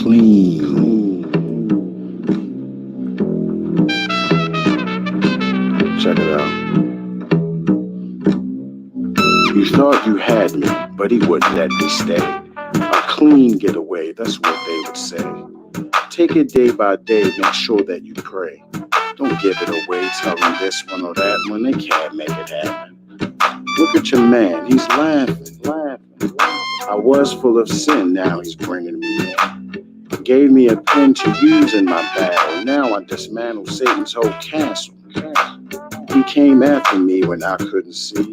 clean. Check it out. You thought you had me, but he wouldn't let me stay. A clean getaway, that's what they would say. Take it day by day, make sure that you pray. Don't give it away, tell them this one or that one, they can't make it happen. Look at your man, he's laughing. I was full of sin, now he's bringing me in. Gave me a pen to use in my battle, now I dismantle Satan's whole castle. He came after me when I couldn't see.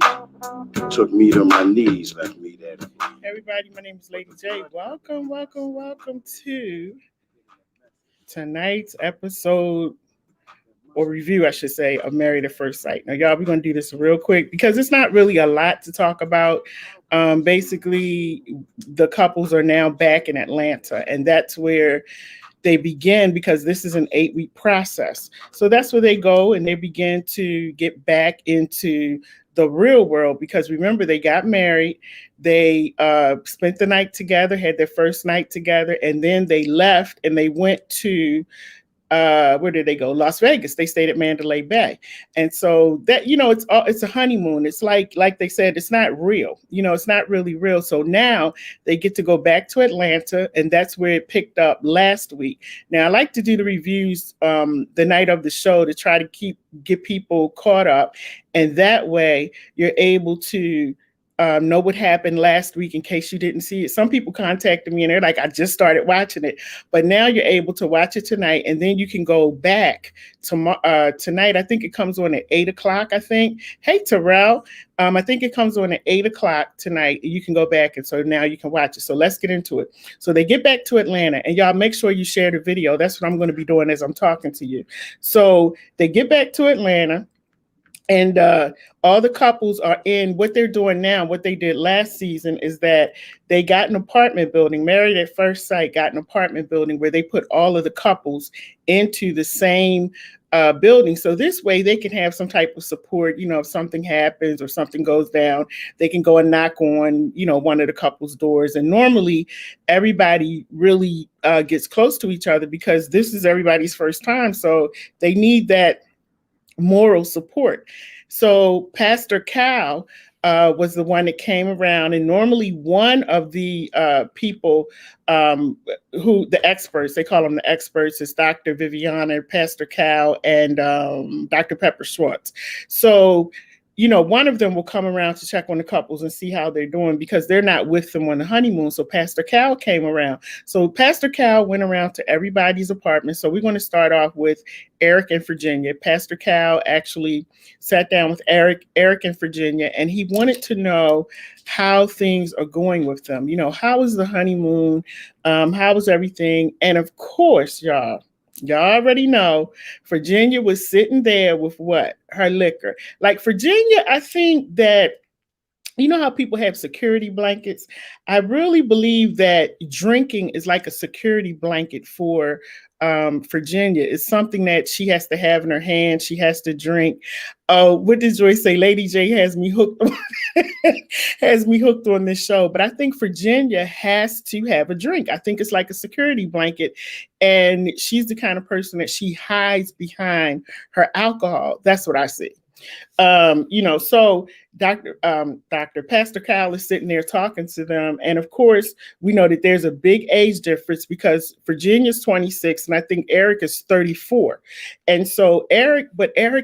Took me to my knees, left me there. Everybody, my name is Lady J. Welcome to tonight's episode, or review, I should say, of Married at First Sight. Now, y'all, we're going to do this real quick because it's not really a lot to talk about. Basically, the couples are now back in Atlanta, and that's where they begin, because this is an 8-week process. So that's where they go and they begin to get back into the real world, because remember, they got married, they spent the night together, had their first night together, and then they left and they went to where did they go? Las Vegas. They stayed at Mandalay Bay. And so that, it's a honeymoon. It's like they said, it's not real. It's not really real. So now they get to go back to Atlanta, and that's where it picked up last week. Now, I like to do the reviews the night of the show to try to get people caught up. And that way you're able to know what happened last week in case you didn't see it. Some people contacted me and they're like, I just started watching it. But now you're able to watch it tonight, and then you can go back tonight. I think it comes on at 8 o'clock, I think. Hey, Terrell. I think it comes on at 8 o'clock tonight. You can go back, and so now you can watch it. So let's get into it. So they get back to Atlanta, and y'all make sure you share the video. That's what I'm going to be doing as I'm talking to you. So they get back to Atlanta. And all the couples are in. What they're doing now, what they did last season, is that they got an apartment building. Married at First Sight got an apartment building where they put all of the couples into the same building. So this way they can have some type of support. If something happens or something goes down, they can go and knock on, one of the couple's doors. And normally everybody really gets close to each other because this is everybody's first time. So they need that moral support. So Pastor Cal was the one that came around, and normally one of the people who the experts, they call them the experts, is Dr. Viviana, Pastor Cal, and Dr. Pepper Schwartz. So one of them will come around to check on the couples and see how they're doing, because they're not with them on the honeymoon. So Pastor Cal came around. So Pastor Cal went around to everybody's apartment. So we're going to start off with Eric and Virginia. Pastor Cal actually sat down with Eric and Virginia, and he wanted to know how things are going with them. How was the honeymoon? How was everything? And of course, y'all already know Virginia was sitting there with what? Her liquor. Like, Virginia, I think that, how people have security blankets? I really believe that drinking is like a security blanket for Virginia. It's something that she has to have in her hand. She has to drink. What did Joyce say? Lady J has me hooked on this show. But I think Virginia has to have a drink. I think it's like a security blanket. And she's the kind of person that she hides behind her alcohol. That's what I see. So Dr. Pastor Kyle is sitting there talking to them. And of course, we know that there's a big age difference, because Virginia's 26 and I think Eric is 34. And so Eric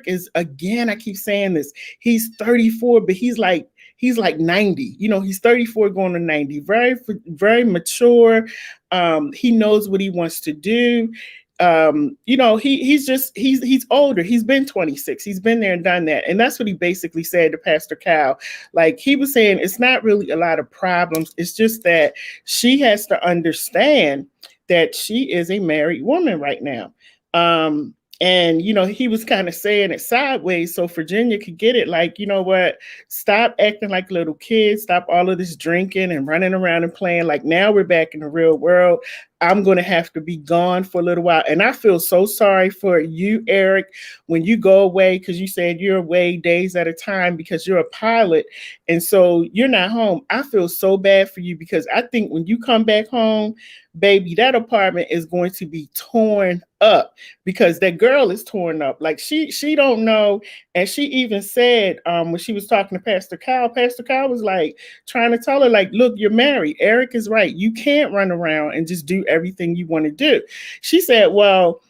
is, again, I keep saying this, he's 34, but he's like 90, he's 34 going to 90, very, very mature. He knows what he wants to do. He's older. He's been 26. He's been there and done that. And that's what he basically said to Pastor Cal. Like, he was saying, it's not really a lot of problems. It's just that she has to understand that she is a married woman right now. And, he was kind of saying it sideways so Virginia could get it. Like, you know what? Stop acting like little kids. Stop all of this drinking and running around and playing. Like, now we're back in the real world. I'm going to have to be gone for a little while. And I feel so sorry for you, Eric, when you go away, because you said you're away days at a time because you're a pilot. And so you're not home. I feel so bad for you because I think when you come back home, baby, that apartment is going to be torn up because that girl is torn up. Like she don't know. And she even said when she was talking to Pastor Cal was like trying to tell her, like, look, you're married. Eric is right. You can't run around and just do everything you want to do. She said, well,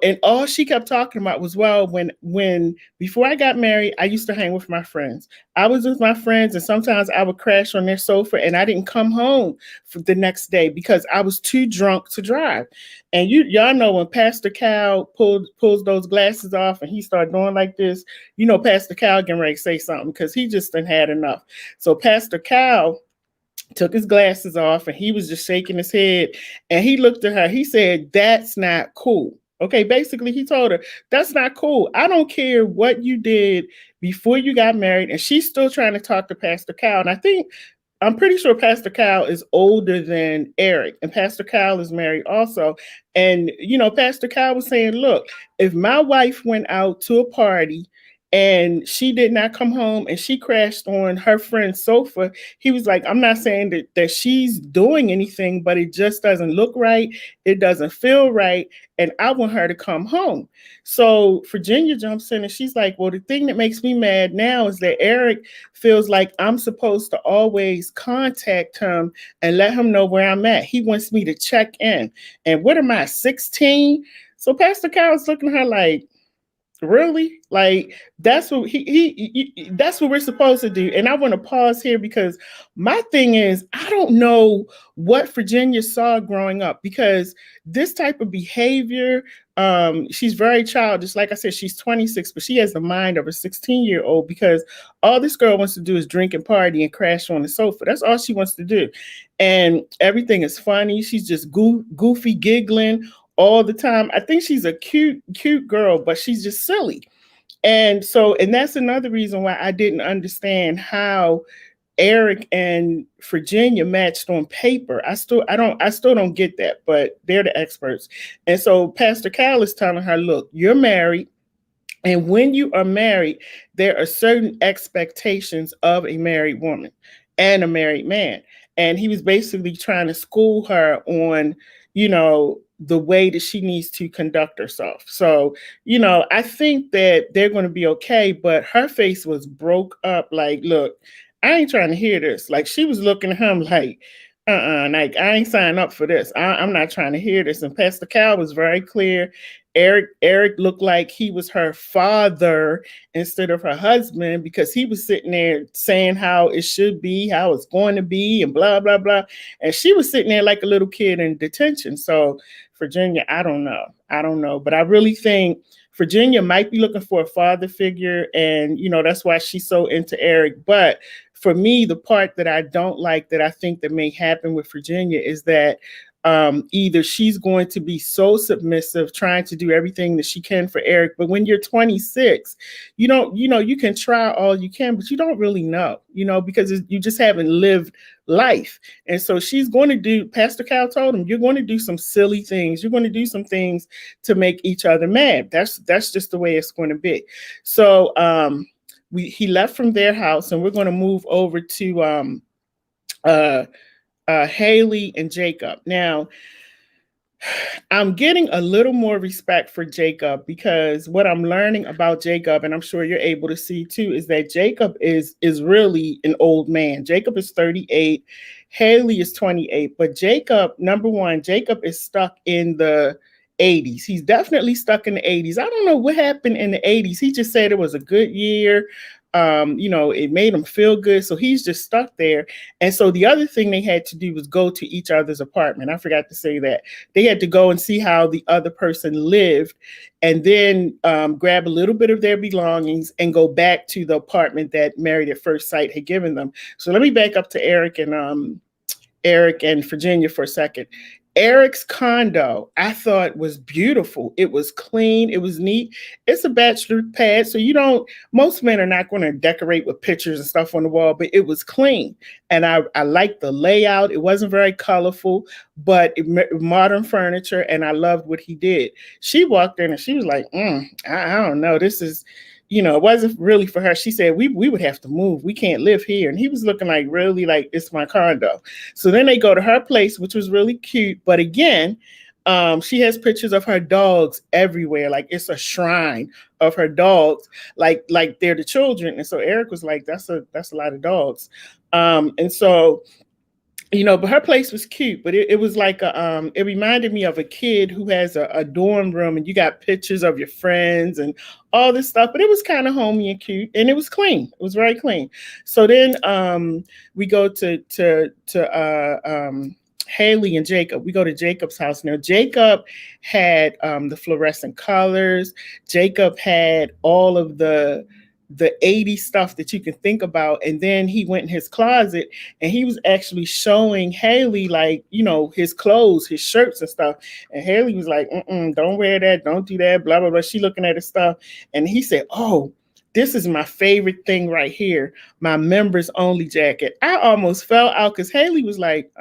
and all she kept talking about was, well, when before I got married, I used to hang with my friends. I was with my friends, and sometimes I would crash on their sofa, and I didn't come home for the next day because I was too drunk to drive. And y'all know when Pastor Cal pulls those glasses off and he started doing like this, you know Pastor Cal getting ready to say something because he just done had enough. So Pastor Cal took his glasses off and he was just shaking his head, and he looked at her. He said, that's not cool. Okay, basically he told her, that's not cool. I don't care what you did before you got married. And she's still trying to talk to Pastor Cal. And I'm pretty sure Pastor Kyle is older than Eric, and Pastor Kyle is married also. And, you know, Pastor Kyle was saying, look, if my wife went out to a party and she did not come home and she crashed on her friend's sofa, he was like, I'm not saying that she's doing anything, but it just doesn't look right. It doesn't feel right. And I want her to come home. So Virginia jumps in and she's like, well, the thing that makes me mad now is that Eric feels like I'm supposed to always contact him and let him know where I'm at. He wants me to check in. And what am I, 16? So Pastor Kyle's looking at her like, really? Like that's what that's what we're supposed to do. And I want to pause here because my thing is I don't know what Virginia saw growing up, because this type of behavior, she's very childish. Like I said, she's 26, but she has the mind of a 16-year-old, because all this girl wants to do is drink and party and crash on the sofa. That's all she wants to do. And everything is funny. She's just goofy, giggling all the time. I think she's a cute girl, but she's just silly. And that's another reason why I didn't understand how Eric and Virginia matched on paper. I still don't get that, but they're the experts. And so Pastor Cal is telling her, look, you're married. And when you are married, there are certain expectations of a married woman and a married man. And he was basically trying to school her on, you know, the way that she needs to conduct herself. So, you know, I think that they're going to be okay. But her face was broke up like, look, I ain't trying to hear this. Like she was looking at him like, like I ain't signed up for this. I'm not trying to hear this. And Pastor Cal was very clear. Eric looked like he was her father instead of her husband, because he was sitting there saying how it should be, how it's going to be, and blah, blah, blah. And she was sitting there like a little kid in detention. So Virginia, I don't know. But I really think Virginia might be looking for a father figure. And, you know, that's why she's so into Eric. But for me, the part that I don't like, that I think that may happen with Virginia, is that either she's going to be so submissive, trying to do everything that she can for Eric. But when you're 26, you can try all you can, but you don't really know, because you just haven't lived life. And so she's going to do, Pastor Cal told him, you're going to do some silly things. You're going to do some things to make each other mad. That's just the way it's going to be. So he left from their house, and we're going to move over to Haley and Jacob. Now, I'm getting a little more respect for Jacob, because what I'm learning about Jacob, and I'm sure you're able to see too, is that Jacob is really an old man. Jacob is 38. Haley is 28. But Jacob, number one, Jacob is stuck in the 80s. He's definitely stuck in the 80s. I don't know what happened in the 80s. He just said it was a good year. It made him feel good. So he's just stuck there. And so the other thing they had to do was go to each other's apartment. I forgot to say that. They had to go and see how the other person lived, and then grab a little bit of their belongings and go back to the apartment that Married at First Sight had given them. So let me back up to Eric and Virginia for a second. Eric's condo, I thought was beautiful. It was clean. It was neat. It's a bachelor pad, so most men are not going to decorate with pictures and stuff on the wall, but it was clean. And I liked the layout. It wasn't very colorful, but modern furniture, and I loved what he did. She walked in and she was like, I don't know. This is, it wasn't really for her. She said, we would have to move. We can't live here. And he was looking like, really, like, it's my condo. So then they go to her place, which was really cute. But again, she has pictures of her dogs everywhere. Like it's a shrine of her dogs, like they're the children. And so Eric was like, that's a lot of dogs. And so but her place was cute, but it was like it reminded me of a kid who has a dorm room and you got pictures of your friends and all this stuff, but it was kind of homey and cute and it was clean. It was very clean. So then we go to Haley and Jacob. We go to Jacob's house. Now, Jacob had the fluorescent colors. Jacob had all of the 80s stuff that you can think about. And then he went in his closet and he was actually showing Haley, like, his clothes, his shirts and stuff. And Haley was like, don't wear that. Don't do that. Blah, blah, blah. She looking at his stuff. And he said, oh, this is my favorite thing right here. My members only jacket. I almost fell out because Haley was like,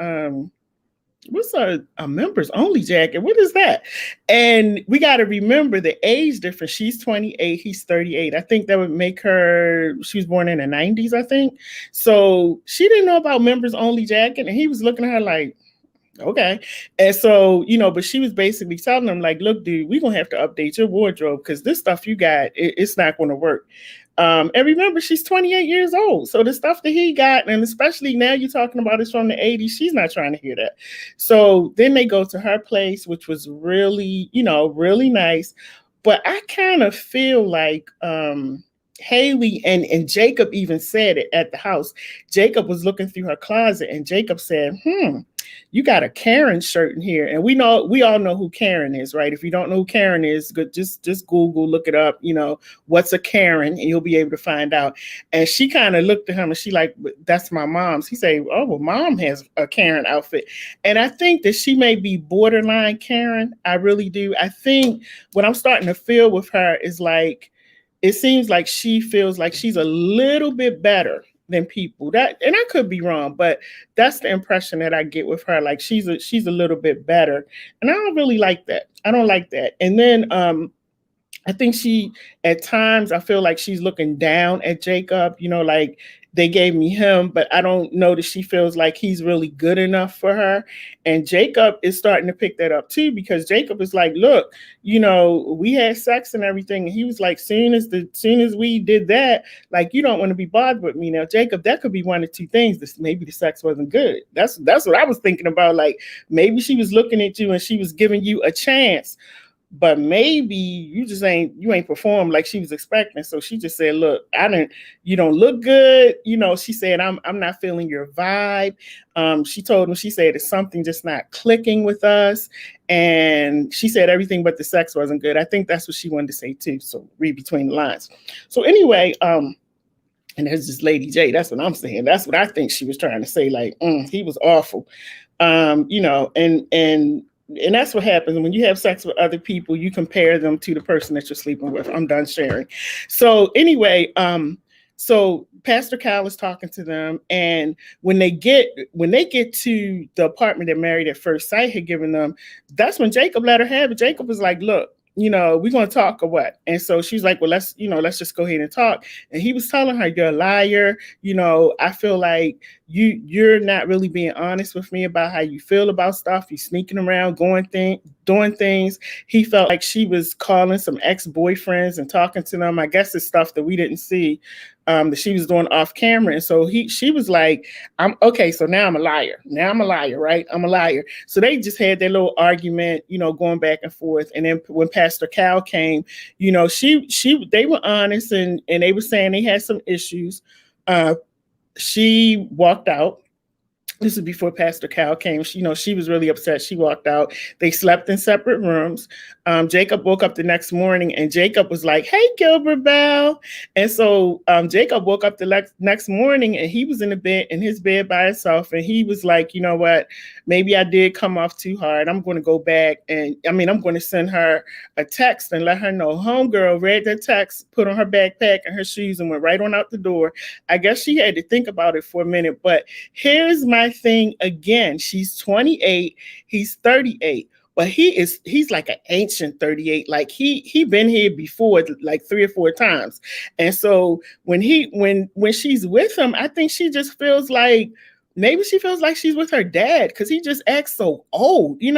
what's a members only jacket? What is that? And we got to remember the age difference. She's 28, he's 38. I think that would make her, she was born in the 90s, I think. So she didn't know about members only jacket. And he was looking at her like, okay. And so, but she was basically telling him like, look, dude, we're going to have to update your wardrobe because this stuff you got, it's not going to work. And remember, she's 28 years old. So the stuff that he got, and especially now you're talking about is from the 80s, she's not trying to hear that. So then they go to her place, which was really, really nice. But I kind of feel like Haley and Jacob even said it at the house. Jacob was looking through her closet and Jacob said, you got a Karen shirt in here. And we all know who Karen is, right? If you don't know who Karen is, just Google, look it up, what's a Karen, and you'll be able to find out. And she kind of looked at him and she like, that's my mom's. He said, oh, well, mom has a Karen outfit. And I think that she may be borderline Karen. I really do. I think what I'm starting to feel with her is like, it seems like she feels like she's a little bit better than people. That, and I could be wrong, but that's the impression that I get with her. Like she's a little bit better. And I don't really like that. I don't like that. And then I think at times I feel like she's looking down at Jacob, like they gave me him, but I don't know that she feels like he's really good enough for her. And Jacob is starting to pick that up too, because Jacob is like, look, we had sex and everything. And he was like, soon as we did that, like, you don't want to be bothered with me. Now, Jacob, that could be one of two things. Maybe the sex wasn't good. That's what I was thinking about. Like maybe she was looking at you and she was giving you a chance, but maybe you ain't performed like she was expecting. So she just said, look, you don't look good. She said, I'm not feeling your vibe. She told him, she said, it's something just not clicking with us. And she said everything but the sex wasn't good. I think that's what she wanted to say too. So read between the lines. So anyway, and there's this Lady J. That's what I'm saying. That's what I think she was trying to say. Like, he was awful. And that's what happens when you have sex with other people. You compare them to the person that you're sleeping with. I'm done sharing. So anyway, so Pastor Cal is talking to them, and when they get to the apartment that Married at First Sight had given them, that's when Jacob let her have it. Jacob was like, look, we're going to talk or what? And so she's like, well, let's just go ahead and talk. And he was telling her, you're a liar. I feel like you're not really being honest with me about how you feel about stuff. You're sneaking around, doing things. He felt like she was calling some ex-boyfriends and talking to them. I guess it's stuff that we didn't see, that she was doing off camera. And so she was like, so now I'm a liar. Now I'm a liar, right? I'm a liar. So they just had their little argument, going back and forth. And then when Pastor Cal came, they were honest and they were saying they had some issues. She walked out. This is before Pastor Cal came. She was really upset. She walked out. They slept in separate rooms. Jacob woke up the next morning, and Jacob was like, "Hey, Gilbert Bell." And so Jacob woke up the next morning, and he was in his bed by himself, and he was like, "You know what? Maybe I did come off too hard. I'm going to go back, and I'm going to send her a text and let her know." Homegirl read the text, put on her backpack and her shoes, and went right on out the door. I guess she had to think about it for a minute, but here's my thing again. She's 28, he's 38. But he's like an ancient 38. Like he been here before like 3 or 4 times. And so when she's with him, I think she just feels like maybe she feels like she's with her dad because he just acts so old. He's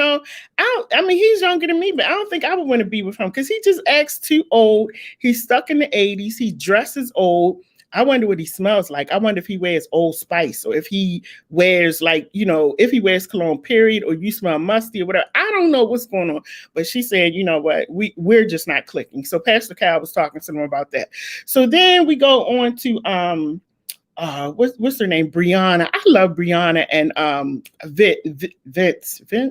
younger than me, but I don't think I would want to be with him because he just acts too old. He's stuck in the 80s. He dresses old. I wonder what he smells like. I wonder if he wears Old Spice or if he wears if he wears cologne, period, or you smell musty or whatever. I don't know what's going on. But she said, you know what, we're just not clicking. So Pastor Cal was talking to them about that. So then we go on to what's her name? Brianna. I love Brianna and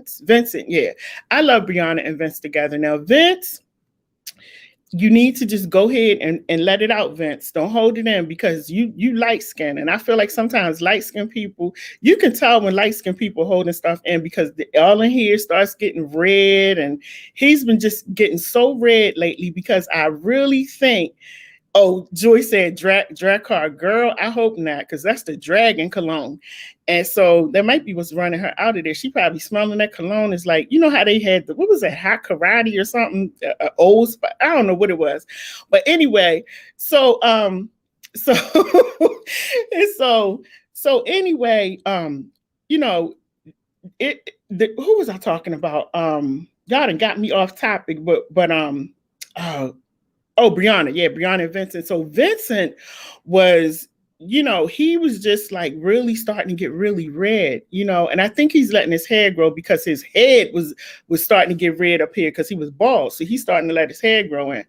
Vincent. Yeah. I love Brianna and Vince together. Now, Vince, you need to just go ahead and let it out, Vince. Don't hold it in because you light skin. And I feel like sometimes light skin people, you can tell when light skin people holding stuff in because all in here starts getting red. And he's been just getting so red lately because I really think, oh, Joy said drag car. Girl, I hope not, because that's the dragon cologne. And so that might be what's running her out of there. She probably smelling that cologne. Is like, how they had what was it, hot karate or something? Old spot. I don't know what it was. But anyway, so so and so anyway, who was I talking about? Y'all done got me off topic, but oh, Brianna. Yeah, Brianna and Vincent. So Vincent was, he was just like really starting to get really red, and I think he's letting his hair grow because his head was starting to get red up here because he was bald. So he's starting to let his hair grow in.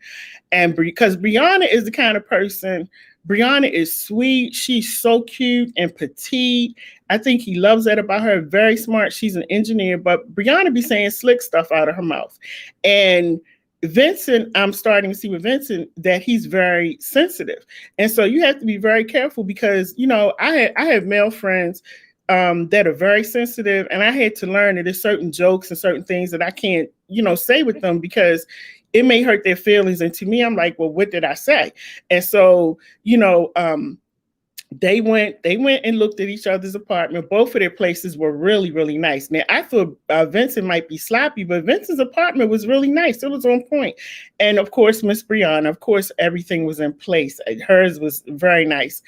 And because Brianna is the kind of person, Brianna is sweet. She's so cute and petite. I think he loves that about her. Very smart. She's an engineer, but Brianna be saying slick stuff out of her mouth. And Vincent, I'm starting to see with Vincent that he's very sensitive. And so you have to be very careful because, I have male friends that are very sensitive. And I had to learn that there's certain jokes and certain things that I can't, say with them because it may hurt their feelings. And to me, I'm like, well, what did I say? And so, they went and looked at each other's apartment. Both of their places were really, really nice. Now, I thought Vincent might be sloppy, but Vincent's apartment was really nice. It was on point. And of course, Miss Brianna, of course, everything was in place. Hers was very nice.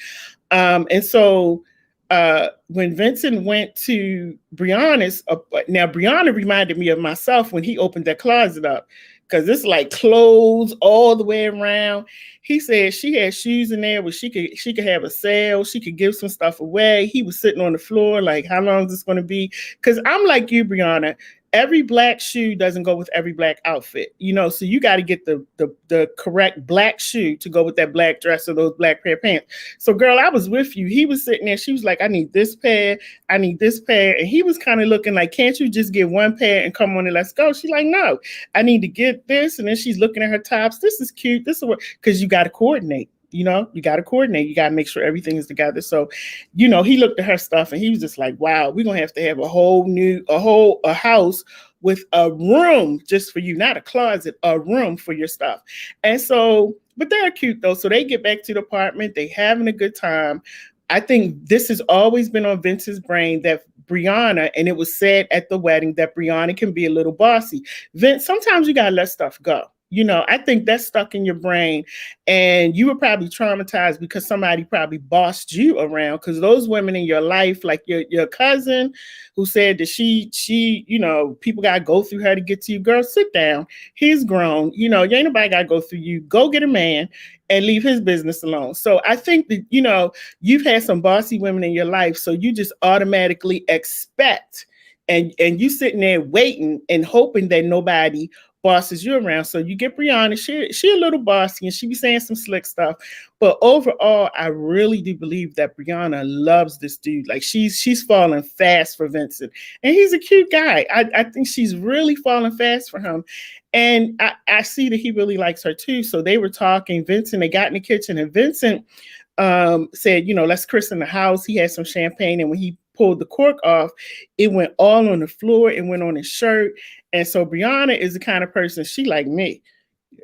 And so when Vincent went to Brianna's, now Brianna reminded me of myself when he opened that closet up. Because it's like clothes all the way around. He said she had shoes in there where she could have a sale. She could give some stuff away. He was sitting on the floor like, how long is this going to be? Because I'm like you, Brianna. Every black shoe doesn't go with every black outfit, so you got to get the correct black shoe to go with that black dress or those black pair of pants. So girl, I was with you. He was sitting there. She was like, I need this pair. I need this pair. And he was kind of looking like, can't you just get one pair and come on and let's go? She's like, no, I need to get this. And then she's looking at her tops. This is cute. This is what, because you got to coordinate. You got to coordinate. You got to make sure everything is together. So, he looked at her stuff and he was just like, wow, we're going to have a house with a room just for you, not a closet, a room for your stuff. And so, but they're cute though. So they get back to the apartment. They having a good time. I think this has always been on Vince's brain that Brianna, and it was said at the wedding that Brianna can be a little bossy. Vince, sometimes you got to let stuff go. I think that's stuck in your brain and you were probably traumatized because somebody probably bossed you around because those women in your life, like your cousin who said that she, people got to go through her to get to you. Girl, sit down. He's grown. You ain't nobody got to go through you. Go get a man and leave his business alone. So I think that, you've had some bossy women in your life. So you just automatically expect and you sitting there waiting and hoping that nobody bosses you around. So you get Brianna, she a little bossy and she be saying some slick stuff. But overall, I really do believe that Brianna loves this dude. Like she's falling fast for Vincent. And he's a cute guy. I think she's really falling fast for him. And I see that he really likes her too. So they were talking, Vincent, they got in the kitchen and Vincent said, let's christen the house. He had some champagne, and when he pulled the cork off, it went all on the floor. It went on his shirt. And so Brianna is the kind of person, she like me.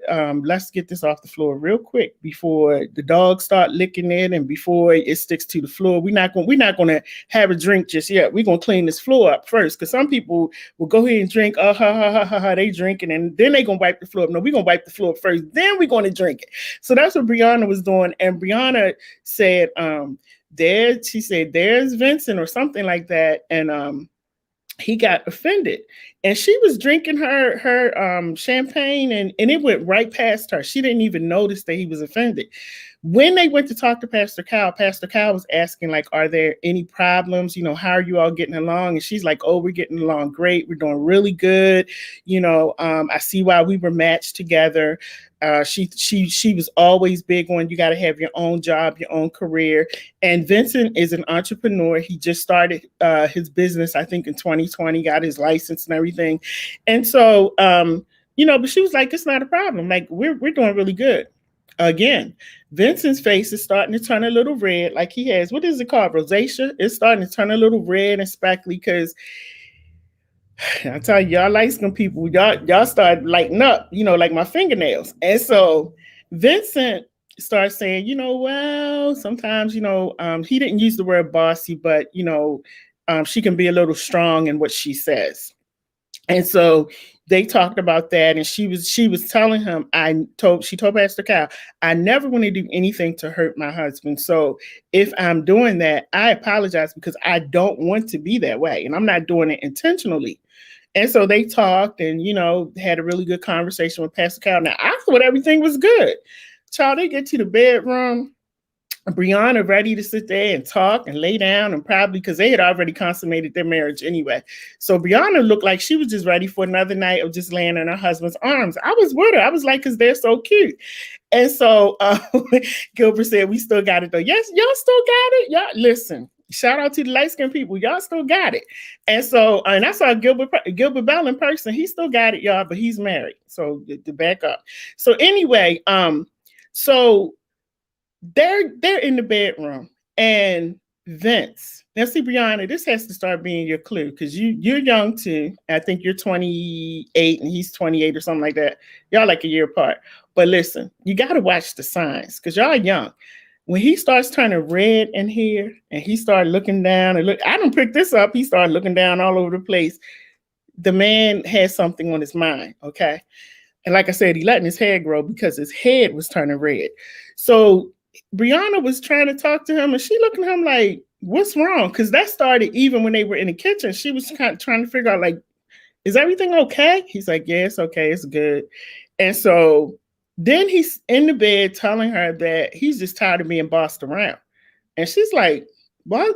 Let's get this off the floor real quick before the dogs start licking it and before it sticks to the floor. We're not gonna have a drink just yet. We're gonna clean this floor up first, because some people will go ahead and drink. They drinking and then they gonna wipe the floor up. No, we're gonna wipe the floor up first, then we're gonna drink it. So that's what Brianna was doing. And Brianna said, she said, there's Vincent or something like that. And he got offended, and she was drinking her champagne, and it went right past her. She didn't even notice that he was offended. When they went to talk to Pastor Cal was asking, like, are there any problems? How are you all getting along? And she's like, oh, we're getting along great. We're doing really good. I see why we were matched together. She was always big on, you got to have your own job, your own career. And Vincent is an entrepreneur. He just started his business, I think in 2020, got his license and everything. And so, but she was like, it's not a problem. Like, we're doing really good. Again, Vincent's face is starting to turn a little red, like he has, what is it called? Rosacea. It's starting to turn a little red and speckly, because I tell you, y'all light skin people, y'all start lighting up, like my fingernails. And so Vincent starts saying, well, sometimes, he didn't use the word bossy, but, she can be a little strong in what she says. And so they talked about that, and she was telling him, she told Pastor Cal, I never want to do anything to hurt my husband. So if I'm doing that, I apologize, because I don't want to be that way, and I'm not doing it intentionally. And so they talked and, had a really good conversation with Pastor Cal. Now, I thought everything was good. Child, they get to the bedroom. Brianna ready to sit there and talk and lay down, and probably because they had already consummated their marriage anyway. So Brianna looked like she was just ready for another night of just laying in her husband's arms. I was with her. I was like, because they're so cute. And so Gilbert said, we still got it though. Yes, y'all still got it. Y'all listen. Shout out to the light-skinned people. Y'all still got it. And so, and I saw Gilbert Bell in person. He still got it, y'all, but he's married. So to back up. So anyway, so they're in the bedroom, and Vince. Now see, Brianna, this has to start being your clue, because you're young too. I think you're 28 and he's 28 or something like that. Y'all like a year apart. But listen, you got to watch the signs, because y'all are young. When he starts turning red in here and he started looking down and I don't pick this up. He started looking down all over the place. The man had something on his mind. Okay. And like I said, he letting his hair grow because his head was turning red. So Brianna was trying to talk to him, and she looking at him like, what's wrong? Because that started even when they were in the kitchen. She was kind of trying to figure out, like, is everything okay? He's like, yeah, it's okay. It's good. And so then he's in the bed telling her that he's just tired of being bossed around. And she's like, what?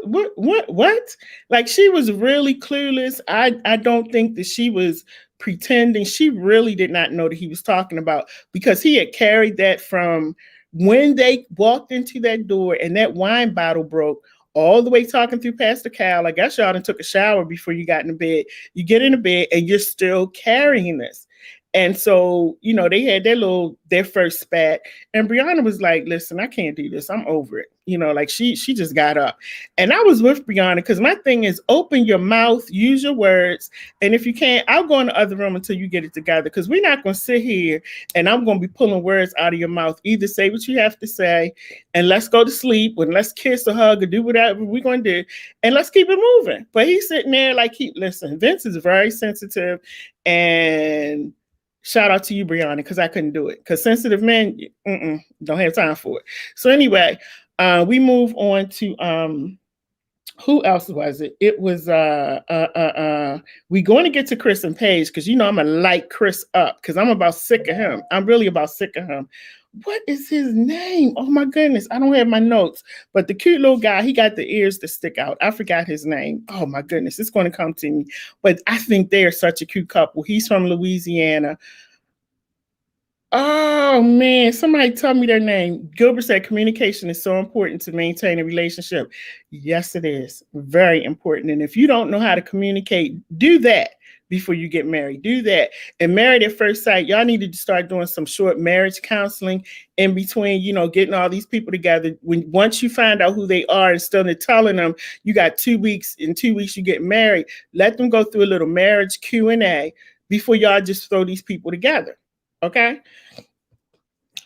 Like, she was really clueless. I don't think that she was pretending. She really did not know that he was talking about, because he had carried that from when they walked into that door and that wine bottle broke, all the way talking through Pastor Cal. I guess y'all done took a shower before you got in the bed. You get in the bed and you're still carrying this. And so, they had their first spat, and Brianna was like, listen, I can't do this. I'm over it. Like she just got up. And I was with Brianna, because my thing is, open your mouth, use your words. And if you can't, I'll go in the other room until you get it together, because we're not going to sit here and I'm going to be pulling words out of your mouth. Either say what you have to say and let's go to sleep, and let's kiss or hug or do whatever we're going to do, and let's keep it moving. But he's sitting there like, listen, Vince is very sensitive, and shout out to you, Brianna, because I couldn't do it. Because sensitive men, don't have time for it. So anyway, we move on to who else was it? It was we're going to get to Chris and Paige, because I'm gonna light Chris up, because I'm about sick of him. I'm really about sick of him. What is his name? Oh my goodness, I don't have my notes. But the cute little guy, he got the ears that stick out. I forgot his name. Oh my goodness, it's going to come to me. But I think they are such a cute couple. He's from Louisiana. Oh man, somebody tell me their name. Gilbert said communication is so important to maintain a relationship. Yes, it is. Very important. And if you don't know how to communicate, do that before you get married. Do that. And Married at First Sight, y'all need to start doing some short marriage counseling in between, getting all these people together. Once you find out who they are, instead of telling them you got 2 weeks, in 2 weeks you get married, let them go through a little marriage Q&A before y'all just throw these people together. Okay?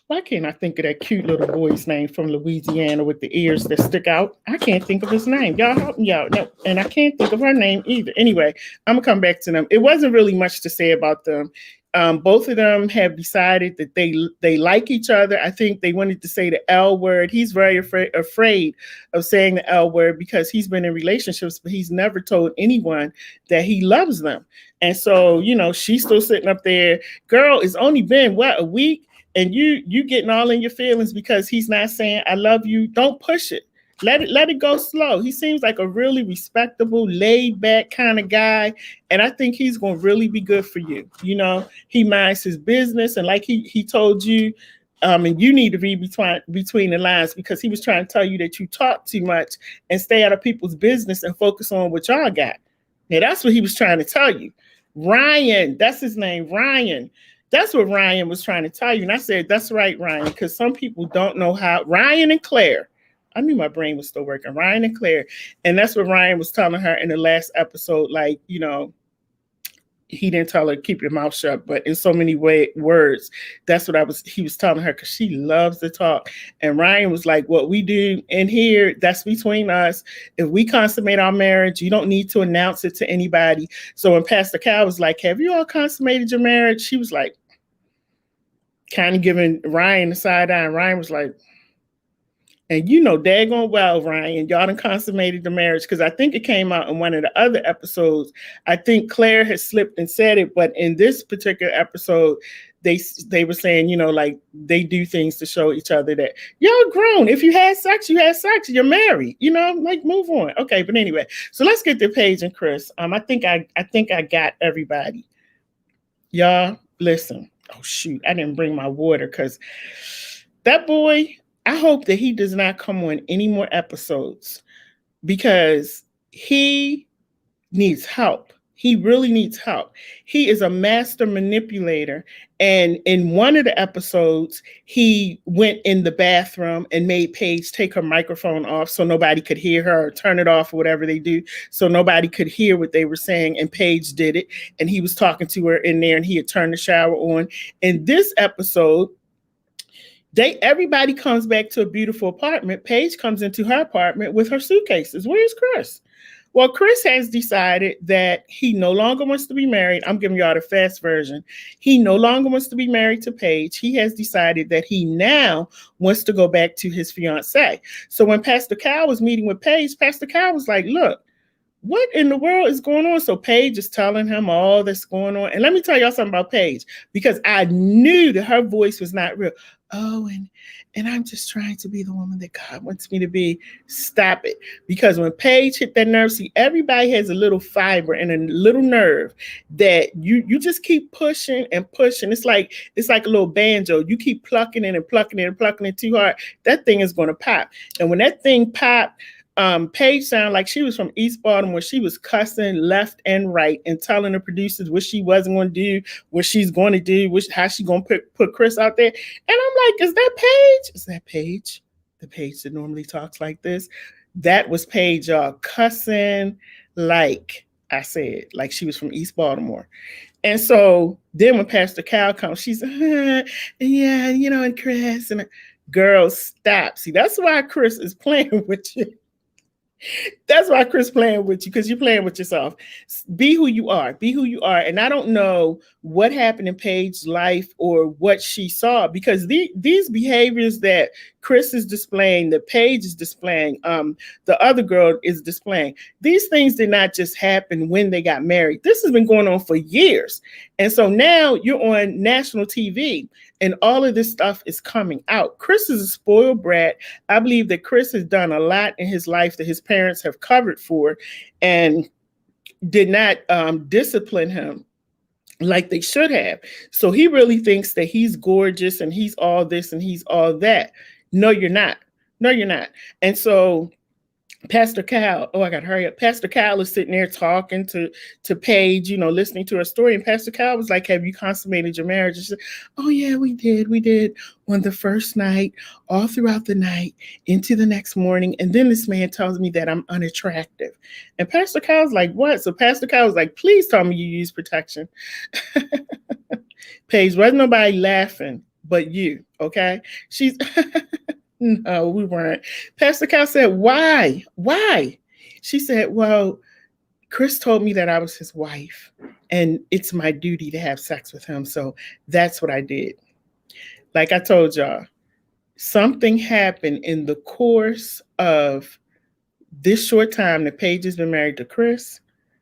Why can't I think of that cute little boy's name from Louisiana with the ears that stick out? I can't think of his name. Y'all help me out. No, and I can't think of her name either. Anyway, I'm gonna come back to them. It wasn't really much to say about them. Both of them have decided that they like each other. I think they wanted to say the L word. He's very afraid of saying the L word because he's been in relationships, but he's never told anyone that he loves them. And so, she's still sitting up there. Girl, it's only been a week? And you getting all in your feelings because he's not saying I love you. Don't push it. Let it go slow. He seems like a really respectable, laid back kind of guy, and I think he's going to really be good for you. He minds his business, and like he told you, and you need to read between the lines because he was trying to tell you that you talk too much and stay out of people's business and focus on what y'all got. Now that's what he was trying to tell you. Ryan, that's his name, Ryan. That's what Ryan was trying to tell you. And I said, that's right, Ryan, because some people don't know how. Ryan and Claire. I knew my brain was still working. Ryan and Claire. And that's what Ryan was telling her in the last episode. Like, he didn't tell her keep your mouth shut, but in so many words, that's what he was telling her because she loves to talk. And Ryan was like, what we do in here, that's between us. If we consummate our marriage, you don't need to announce it to anybody. So when Pastor Cal was like, have you all consummated your marriage? She was like, kind of giving Ryan the side eye. And Ryan was like, and daggone well, Ryan, y'all done consummated the marriage. Because I think it came out in one of the other episodes. I think Claire has slipped and said it, but in this particular episode, they were saying, like they do things to show each other that y'all grown. If you had sex, you had sex. You're married. Like move on. Okay, but anyway, so let's get to Paige and Chris. I think I got everybody. Y'all listen. Oh shoot, I didn't bring my water because that boy. I hope that he does not come on any more episodes because he needs help. He really needs help. He is a master manipulator. And in one of the episodes, he went in the bathroom and made Paige take her microphone off so nobody could hear her or turn it off or whatever they do. So nobody could hear what they were saying. And Paige did it. And he was talking to her in there and he had turned the shower on. In this episode, everybody comes back to a beautiful apartment. Paige comes into her apartment with her suitcases. Where's Chris? Well, Chris has decided that he no longer wants to be married. I'm giving y'all the fast version. He no longer wants to be married to Paige. He has decided that he now wants to go back to his fiancée. So when Pastor Cal was meeting with Paige, Pastor Cal was like, look, what in the world is going on? So Paige is telling him all that's going on. And let me tell y'all something about Paige, because I knew that her voice was not real. Oh, and I'm just trying to be the woman that God wants me to be. Stop it. Because when Paige hit that nerve, see, everybody has a little fiber and a little nerve that you just keep pushing and pushing. It's like a little banjo. You keep plucking it and plucking it and plucking it too hard. That thing is going to pop. And when that thing popped, Paige sounded like she was from East Baltimore. She was cussing left and right and telling the producers what she wasn't going to do, what she's going to do, how she's going to put Chris out there. And I'm like, is that Paige? Is that Paige? The Paige that normally talks like this? That was Paige, y'all, cussing like I said, like she was from East Baltimore. And so then when Pastor Cal comes, she's, yeah, and Chris, and girl, stop. See, that's why Chris is playing with you. That's why Chris playing with you, because you're playing with yourself. Be who you are. Be who you are. And I don't know what happened in Paige's life or what she saw, because these behaviors that Chris is displaying, that Paige is displaying, the other girl is displaying, these things did not just happen when they got married. This has been going on for years. And so now you're on national TV and all of this stuff is coming out. Chris is a spoiled brat. I believe that Chris has done a lot in his life that his parents have covered for and did not discipline him like they should have. So he really thinks that he's gorgeous and he's all this and he's all that. No, you're not. No, you're not. And so Pastor Cal, oh, I got to hurry up. Pastor Cal is sitting there talking to Paige, listening to her story. And Pastor Cal was like, "Have you consummated your marriage?" And she said, "Oh, yeah, we did. We did on the first night, all throughout the night, into the next morning. And then this man tells me that I'm unattractive." And Pastor Cal's like, "What?" So Pastor Cal was like, "Please tell me you use protection." Paige, wasn't nobody laughing but you, okay? She's No, we weren't. Pastor Cal said, "Why? Why?" She said, "Well, Chris told me that I was his wife and it's my duty to have sex with him. So that's what I did." Like I told y'all, something happened in the course of this short time that Paige has been married to Chris.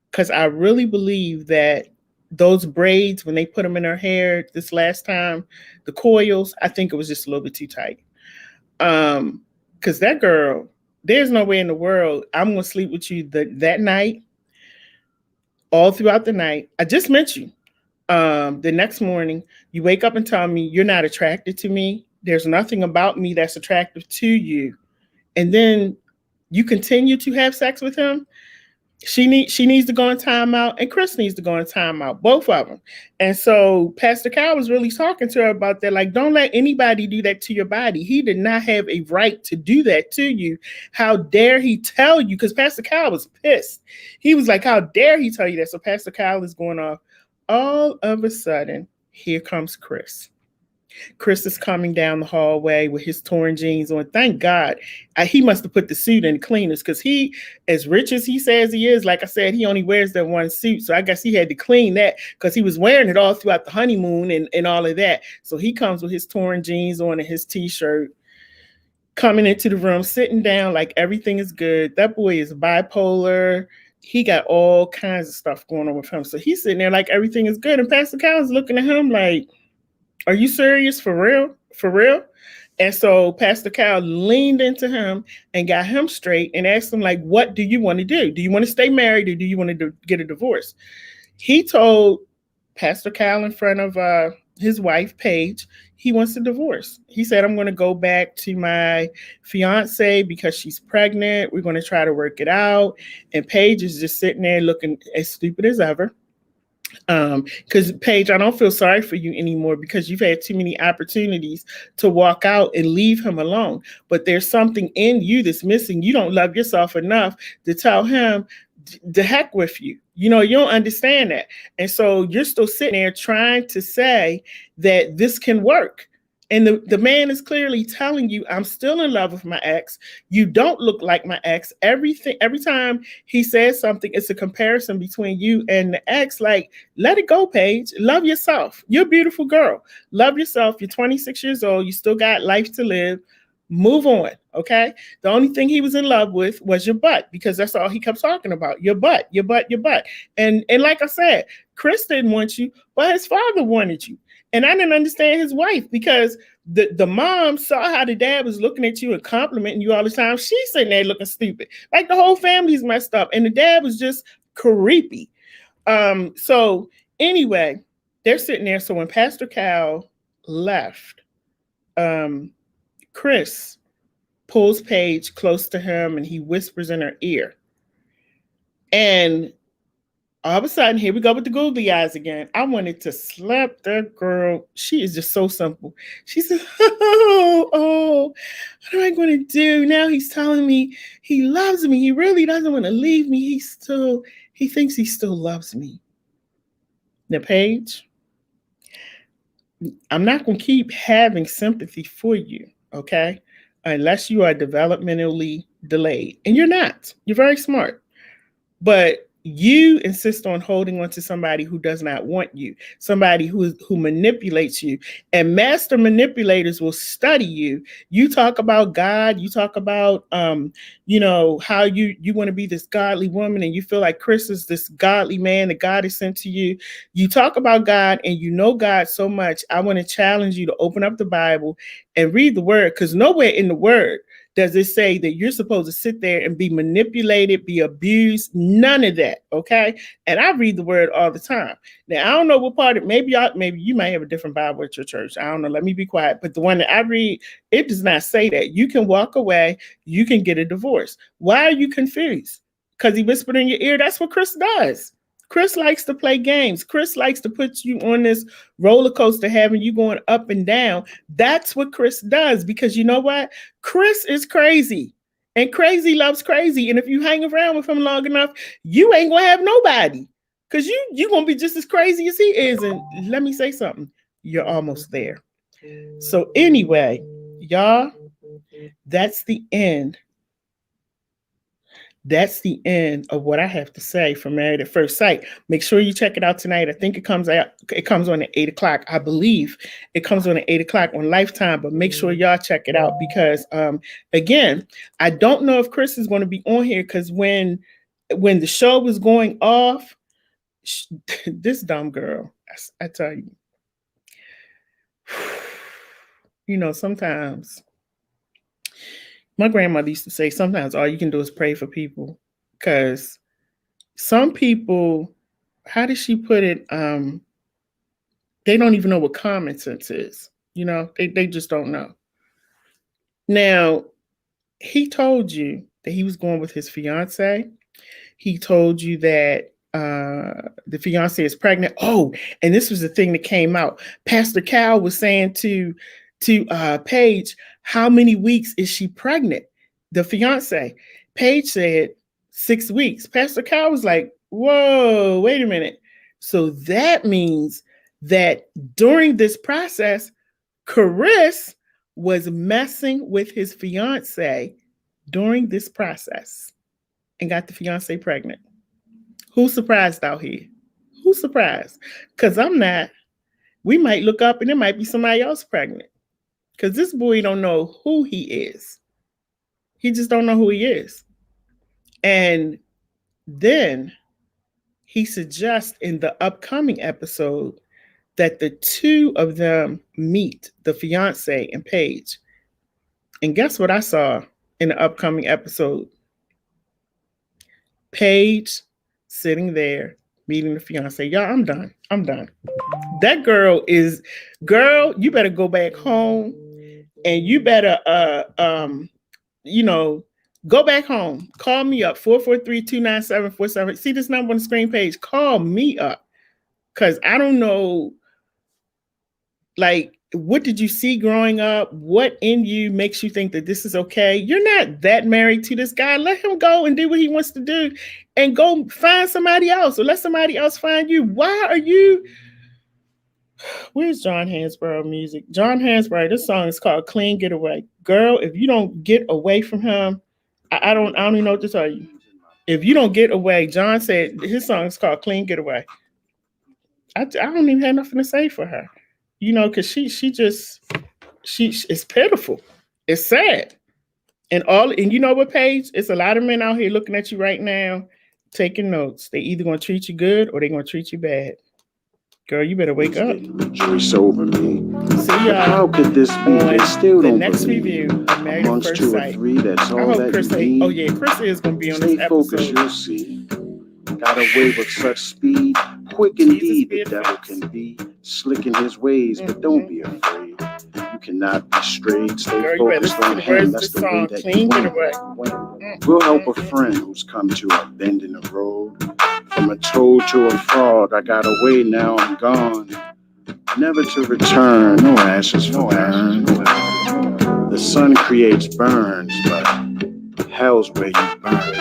Because I really believe that those braids, when they put them in her hair this last time, the coils, I think it was just a little bit too tight. Because that girl, there's no way in the world I'm gonna sleep with you that night, all throughout the night. I just met you. The next morning, you wake up and tell me you're not attracted to me. There's nothing about me that's attractive to you, and then you continue to have sex with him. She needs to go in timeout, and Chris needs to go in timeout, both of them. And so Pastor Cal was really talking to her about that. Like, don't let anybody do that to your body. He did not have a right to do that to you. How dare he tell you? Because Pastor Cal was pissed. He was like, "How dare he tell you that?" So Pastor Cal is going off. All of a sudden, here comes Chris. Chris is coming down the hallway with his torn jeans on. Thank God. He must have put the suit in the cleaners because he, as rich as he says he is, like I said, he only wears that one suit. So I guess he had to clean that because he was wearing it all throughout the honeymoon and all of that. So he comes with his torn jeans on and his t-shirt, coming into the room, sitting down like everything is good. That boy is bipolar. He got all kinds of stuff going on with him. So he's sitting there like everything is good. And Pastor Cal is looking at him like, "Are you serious? For real? For real?" And so Pastor Cal leaned into him and got him straight and asked him, like, "What do you want to do? Do you want to stay married or do you want to get a divorce?" He told Pastor Cal in front of his wife, Paige, he wants a divorce. He said, "I'm going to go back to my fiance because she's pregnant. We're going to try to work it out." And Paige is just sitting there looking as stupid as ever. Because Paige, I don't feel sorry for you anymore because you've had too many opportunities to walk out and leave him alone. But there's something in you that's missing. You don't love yourself enough to tell him, "The heck with you." You don't understand that. And so you're still sitting there trying to say that this can work. And the man is clearly telling you, "I'm still in love with my ex. You don't look like my ex." Every time he says something, it's a comparison between you and the ex. Like, let it go, Paige. Love yourself. You're a beautiful girl. Love yourself. You're 26 years old. You still got life to live. Move on. Okay. The only thing he was in love with was your butt because that's all he kept talking about. Your butt, your butt, your butt. And like I said, Chris didn't want you, but his father wanted you. And I didn't understand his wife because the mom saw how the dad was looking at you and complimenting you all the time. She's sitting there looking stupid. Like the whole family's messed up. And the dad was just creepy. So anyway, they're sitting there. So when Pastor Cal left, Chris pulls Paige close to him and he whispers in her ear. And all of a sudden, here we go with the googly eyes again. I wanted to slap that girl. She is just so simple. She said, oh, what am I going to do? Now he's telling me he loves me. He really doesn't want to leave me. He thinks he still loves me. Now, Paige, I'm not going to keep having sympathy for you, okay? Unless you are developmentally delayed. And you're not. You're very smart. But you insist on holding on to somebody who does not want you, somebody who manipulates you. And master manipulators will study you. You talk about God, you talk about how you want to be this godly woman, and you feel like Chris is this godly man that God has sent to you. You talk about God and you know God so much. I want to challenge you to open up the Bible and read the word, because nowhere in the word does it say that you're supposed to sit there and be manipulated, be abused. None of that. Okay. And I read the word all the time. Now I don't know what part of maybe you might have a different Bible at your church. I don't know. Let me be quiet. But the one that I read, it does not say that. You can walk away, you can get a divorce. Why are you confused? Because he whispered in your ear. That's what Chris does. Chris likes to play games. Chris likes to put you on this roller coaster, having you going up and down. That's what Chris does, because you know what? Chris is crazy, and crazy loves crazy. And if you hang around with him long enough, you ain't gonna have nobody, because you gonna be just as crazy as he is. And let me say something, you're almost there. So anyway, y'all, that's the end. That's the end of what I have to say for Married at First Sight. Make sure you check it out tonight. I think it comes out. It comes on at 8:00. I believe it comes on at 8:00 on Lifetime. But make sure y'all check it out, because again, I don't know if Chris is going to be on here, because when the show was going off, this dumb girl, I tell you, you know, sometimes. My grandmother used to say, sometimes all you can do is pray for people, because some people, how did she put it? They don't even know what common sense is. You know, they just don't know. Now, he told you that he was going with his fiance. He told you that the fiance is pregnant. Oh, and this was the thing that came out. Pastor Cal was saying to Paige, how many weeks is she pregnant? The fiance. Paige said 6 weeks. Pastor Cal was like, whoa, wait a minute. So that means that during this process, Chris was messing with his fiance during this process and got the fiance pregnant. Who's surprised out here? Who's surprised? Because I'm not. We might look up and there might be somebody else pregnant. Because this boy don't know who he is. He just don't know who he is. And then he suggests in the upcoming episode that the two of them meet, the fiance and Paige. And guess what I saw in the upcoming episode? Paige sitting there meeting the fiance. Y'all, I'm done. That girl, you better go back home, and you better go back home. Call me up, 443-297-47. See this number on the screen page? Call me up, because I don't know, like, what did you see growing up? What in you makes you think that this is okay? You're not that married to this guy. Let him go and do what he wants to do, and go find somebody else, or let somebody else find you. Why are you... Where's John Hansborough music? John Hansborough, this song is called Clean Getaway. Girl, if you don't get away from him, I don't even know what to tell you. If you don't get away, John said his song is called Clean Getaway. I don't even have nothing to say for her. You know, because she it's pitiful. It's sad. And you know what, Paige? It's a lot of men out here looking at you right now, taking notes. They either going to treat you good or they're going to treat you bad. Girl, you better wake up. Rejoice over me. See y'all. How could this be? They still the don't next believe. review of Married at First 2 or Sight. 3, that's all I hope that Chris you need. Oh yeah, Chris is going to be on Stay this episode. focused, you'll see. Got away with such speed, quick indeed the devil can be. Slick in his ways, but don't be afraid. You cannot be strayed. Stay focused on him. That's the way that you win. We'll help a friend who's come to a bend in the road. From a toad to a frog, I got away, now I'm gone. Never to return, no ashes for burn. The sun creates burns, but hell's where you burn.